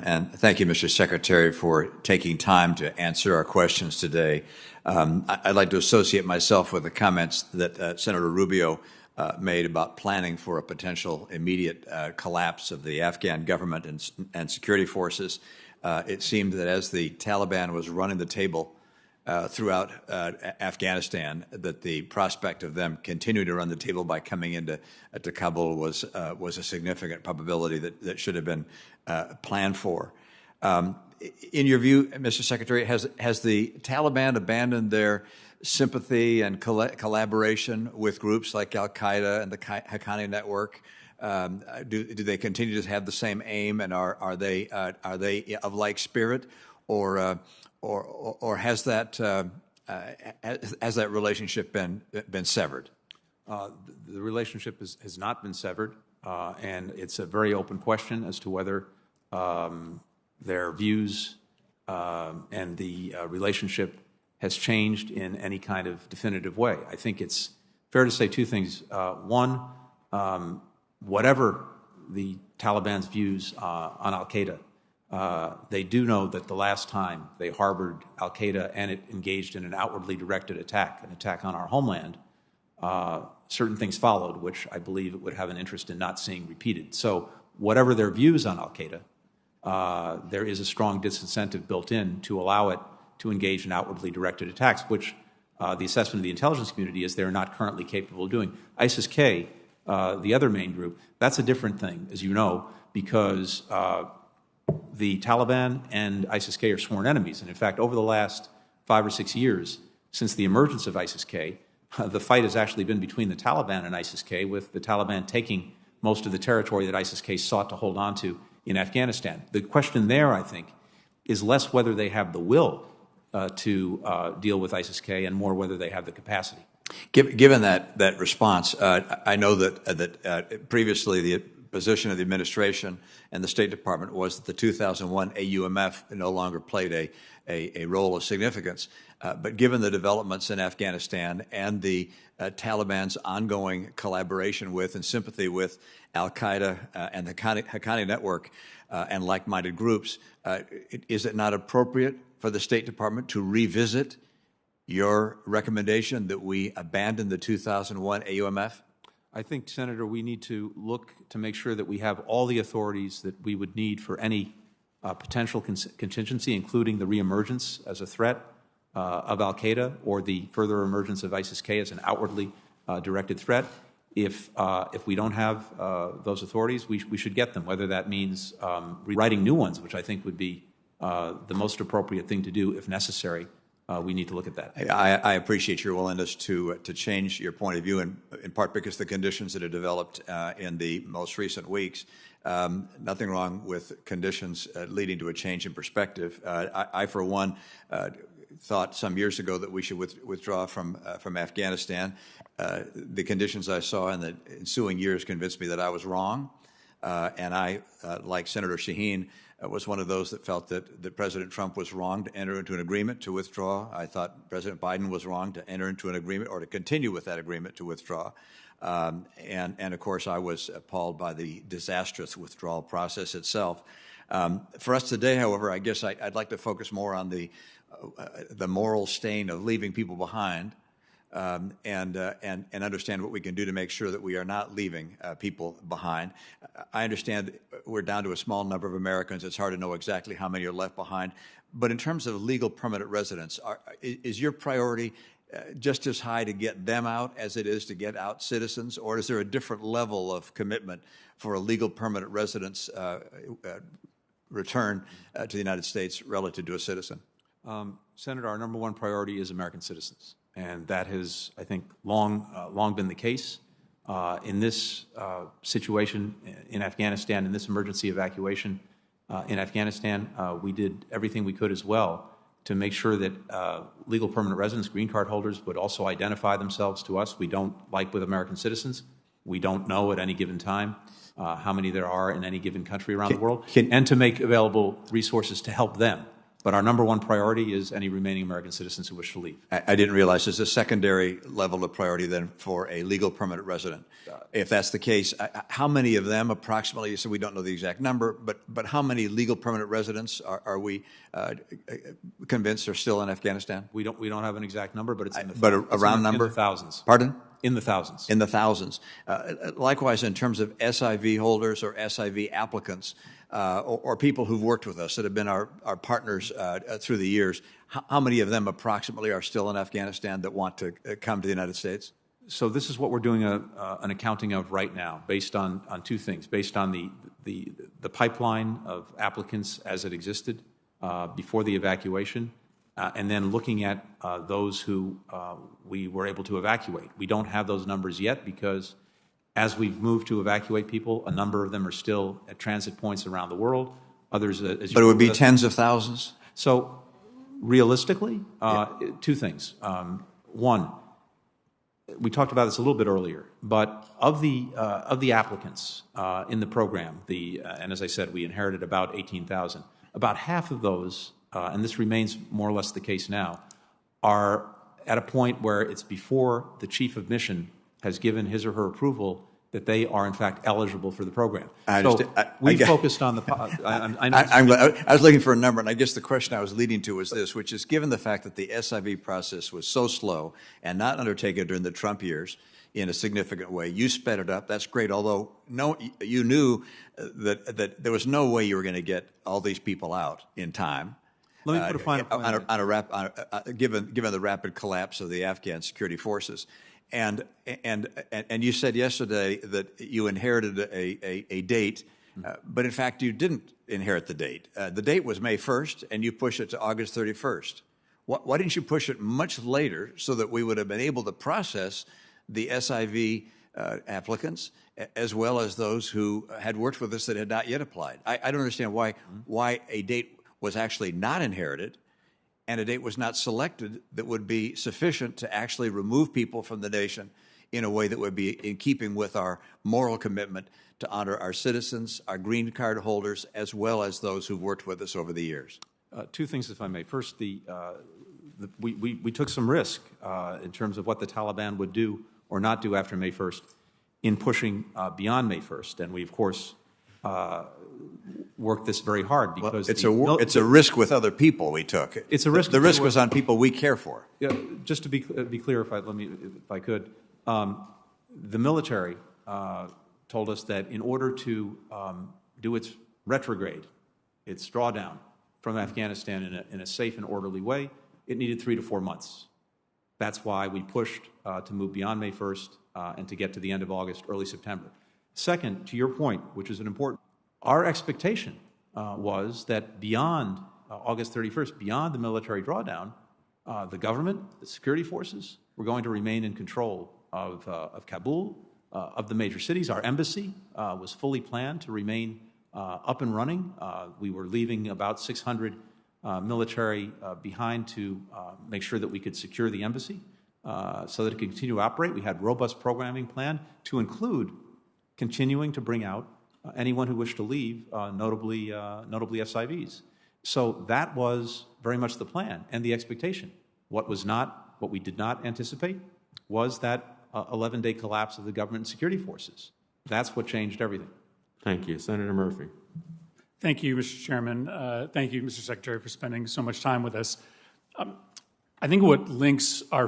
and thank you, Mr. Secretary, for taking time to answer our questions today. I'd like to associate myself with the comments that Senator Rubio made about planning for a potential immediate collapse of the Afghan government and security forces. It seemed that as the Taliban was running the table throughout Afghanistan, that the prospect of them continuing to run the table by coming into Kabul was a significant probability that should have been planned for. In your view, Mr. Secretary, has the Taliban abandoned their sympathy and collaboration with groups like Al Qaeda and the Haqqani network? Do they continue to have the same aim, and are they of like spirit, or has that relationship been severed? The relationship has not been severed, and it's a very open question as to whether their views and the relationship has changed in any kind of definitive way. I think it's fair to say two things. One, whatever the Taliban's views on Al Qaeda, they do know that the last time they harbored Al Qaeda and it engaged in an outwardly directed attack, an attack on our homeland, certain things followed, which I believe it would have an interest in not seeing repeated. So whatever their views on Al Qaeda, there is a strong disincentive built in to allow it to engage in outwardly directed attacks, which the assessment of the intelligence community is they're not currently capable of doing. ISIS-K, the other main group, that's a different thing, as you know, because the Taliban and ISIS-K are sworn enemies. And in fact, over the last 5 or 6 years, since the emergence of ISIS-K, the fight has actually been between the Taliban and ISIS-K, with the Taliban taking most of the territory that ISIS-K sought to hold on to in Afghanistan. The question there, I think, is less whether they have the will to deal with ISIS-K and more whether they have the capacity. Given that response, I know that previously the position of the administration and the State Department was that the 2001 AUMF no longer played a role of significance. But given the developments in Afghanistan and the Taliban's ongoing collaboration with and sympathy with Al Qaeda and the Haqqani network and like-minded groups, is it not appropriate for the State Department to revisit your recommendation that we abandon the 2001 AUMF? I think, Senator, we need to look to make sure that we have all the authorities that we would need for any potential contingency, including the reemergence as a threat of Al Qaeda or the further emergence of ISIS-K as an outwardly directed threat. If we don't have those authorities, we should get them, whether that means writing new ones, which I think would be the most appropriate thing to do if necessary. We need to look at that. I appreciate your willingness to change your point of view, in part because the conditions that have developed in the most recent weeks. Nothing wrong with conditions leading to a change in perspective. I for one, thought some years ago that we should withdraw from Afghanistan. The conditions I saw in the ensuing years convinced me that I was wrong. And I, like Senator Shaheen, was one of those that felt that President Trump was wrong to enter into an agreement to withdraw. I thought President Biden was wrong to enter into an agreement or to continue with that agreement to withdraw. And of course, I was appalled by the disastrous withdrawal process itself. For us today, however, I guess I'd like to focus more on the moral stain of leaving people behind. And understand what we can do to make sure that we are not leaving people behind. I understand we're down to a small number of Americans. It's hard to know exactly how many are left behind. But in terms of legal permanent residence, is your priority just as high to get them out as it is to get out citizens? Or is there a different level of commitment for a legal permanent residence return to the United States relative to a citizen? Senator, our number one priority is American citizens. And that has, I think, long been the case. In this situation in Afghanistan, in this emergency evacuation in Afghanistan, we did everything we could as well to make sure that legal permanent residents, green card holders, would also identify themselves to us. We don't, like with American citizens, we don't know at any given time how many there are in any given country around the world, and to make available resources to help them But our number one priority is any remaining American citizens who wish to leave. I didn't realize there's a secondary level of priority then for a legal permanent resident. If that's the case, how many of them approximately, you said we don't know the exact number, but how many legal permanent residents are we convinced are still in Afghanistan? We don't have an exact number, but it's in the but a round number? In the thousands. Pardon? In the thousands. In the thousands. Likewise, in terms of SIV holders or SIV applicants, or people who've worked with us that have been our partners through the years, how many of them approximately are still in Afghanistan that want to come to the United States? So this is what we're doing an accounting of right now, based on two things: based on the pipeline of applicants as it existed before the evacuation, and then looking at those who we were able to evacuate. We don't have those numbers yet because, as we've moved to evacuate people, a number of them are still at transit points around the world. Others, as but it would be tens of thousands. So, realistically, two things. One, we talked about this a little bit earlier, but of the applicants in the program, and as I said, we inherited about 18,000. About half of those, and this remains more or less the case now, are at a point where it's before the chief of mission has given his or her approval that they are in fact eligible for the program. We focused on the. I was looking for a number, and I guess the question I was leading to was this, which is, given the fact that the SIV process was so slow and not undertaken during the Trump years in a significant way, you sped it up. That's great. Although you knew that there was no way you were going to get all these people out in time. Let me put a final point given the rapid collapse of the Afghan security forces. And you said yesterday that you inherited a date, but in fact you didn't inherit the date. The date was May 1st, and you pushed it to August 31st. Why didn't you push it much later so that we would have been able to process the SIV applicants as well as those who had worked with us that had not yet applied? I don't understand why a date was actually not inherited and a date was not selected that would be sufficient to actually remove people from the nation in a way that would be in keeping with our moral commitment to honor our citizens, our green card holders, as well as those who've worked with us over the years. Two things, if I may. First, we took some risk in terms of what the Taliban would do or not do after May 1st in pushing beyond May 1st. And we, of course, worked this very hard because it's a risk with other people we took. It's a risk. The risk was on people we care for. Yeah, just to be clear, if I could, the military told us that in order to do its retrograde, its drawdown from Afghanistan in a safe and orderly way, it needed 3 to 4 months. That's why we pushed to move beyond May 1st and to get to the end of August, early September. Second, to your point, which is an important, our expectation was that beyond August 31st, beyond the military drawdown, the government, the security forces, were going to remain in control of Kabul, of the major cities. Our embassy was fully planned to remain up and running. We were leaving about 600 military behind to make sure that we could secure the embassy so that it could continue to operate. We had robust programming planned to include continuing to bring out anyone who wished to leave, notably SIVs. So that was very much the plan and the expectation. What we did not anticipate was that 11-day collapse of the government and security forces. That's what changed everything. Thank you. Senator Murphy. Thank you, Mr. Chairman. Thank you, Mr. Secretary, for spending so much time with us. I think what links our